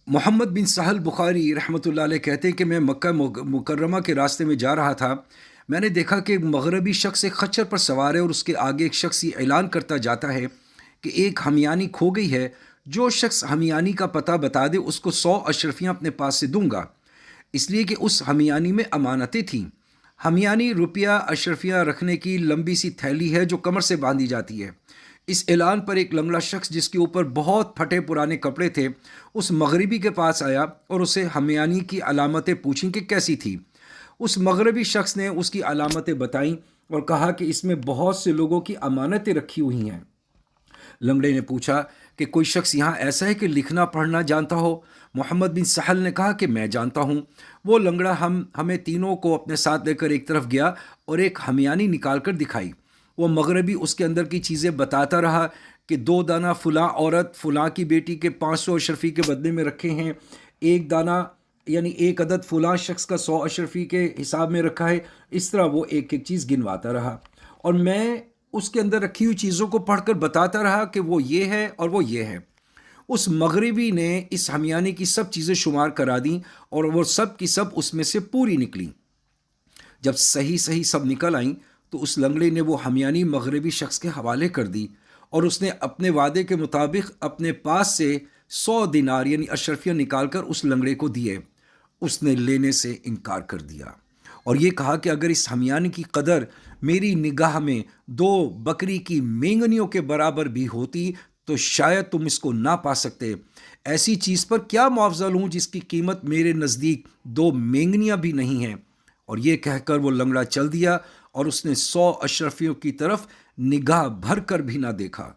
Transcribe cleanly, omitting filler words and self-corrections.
محمد بن سہل بخاری رحمۃ اللہ علیہ کہتے ہیں کہ میں مکہ مکرمہ کے راستے میں جا رہا تھا۔ میں نے دیکھا کہ ایک مغربی شخص ایک خچر پر سوار ہے اور اس کے آگے ایک شخص یہ اعلان کرتا جاتا ہے کہ ایک ہمیانی کھو گئی ہے، جو شخص ہمیانی کا پتہ بتا دے اس کو 100 اشرفیاں اپنے پاس سے دوں گا، اس لیے کہ اس ہمیانی میں امانتیں تھیں۔ ہمیانی روپیہ اشرفیاں رکھنے کی لمبی سی تھیلی ہے جو کمر سے باندھی جاتی ہے۔ اس اعلان پر ایک لنگڑا شخص جس کے اوپر بہت پھٹے پرانے کپڑے تھے اس مغربی کے پاس آیا اور اسے ہمیانی کی علامتیں پوچھیں کہ کیسی تھی۔ اس مغربی شخص نے اس کی علامتیں بتائیں اور کہا کہ اس میں بہت سے لوگوں کی امانتیں رکھی ہوئی ہیں۔ لنگڑے نے پوچھا کہ کوئی شخص یہاں ایسا ہے کہ لکھنا پڑھنا جانتا ہو؟ محمد بن سہل نے کہا کہ میں جانتا ہوں۔ وہ لنگڑا ہمیں تینوں کو اپنے ساتھ لے کر ایک طرف گیا اور ایک ہمیانی نکال کر دکھائی۔ وہ مغربی اس کے اندر کی چیزیں بتاتا رہا کہ 2 دانہ فلاں عورت فلاں کی بیٹی کے 500 اشرفی کے بدلے میں رکھے ہیں، ایک دانہ یعنی ایک عدد فلاں شخص کا 100 اشرفی کے حساب میں رکھا ہے۔ اس طرح وہ ایک ایک چیز گنواتا رہا اور میں اس کے اندر رکھی ہوئی چیزوں کو پڑھ کر بتاتا رہا کہ وہ یہ ہے اور وہ یہ ہے۔ اس مغربی نے اس ہمیانے کی سب چیزیں شمار کرا دیں اور وہ سب کی سب اس میں سے پوری نکلیں۔ جب صحیح صحیح سب نکل آئیں تو اس لنگڑے نے وہ ہمیانی مغربی شخص کے حوالے کر دی اور اس نے اپنے وعدے کے مطابق اپنے پاس سے 100 دینار یعنی اشرفیاں نکال کر اس لنگڑے کو دیے۔ اس نے لینے سے انکار کر دیا اور یہ کہا کہ اگر اس ہمیانی کی قدر میری نگاہ میں 2 بکری کی مینگنیوں کے برابر بھی ہوتی تو شاید تم اس کو نہ پا سکتے۔ ایسی چیز پر کیا معاوضہ لوں جس کی قیمت میرے نزدیک 2 مینگنیاں بھی نہیں ہیں؟ اور یہ کہہ کر وہ لنگڑا چل دیا اور اس نے 100 اشرفیوں کی طرف نگاہ بھر کر بھی نہ دیکھا۔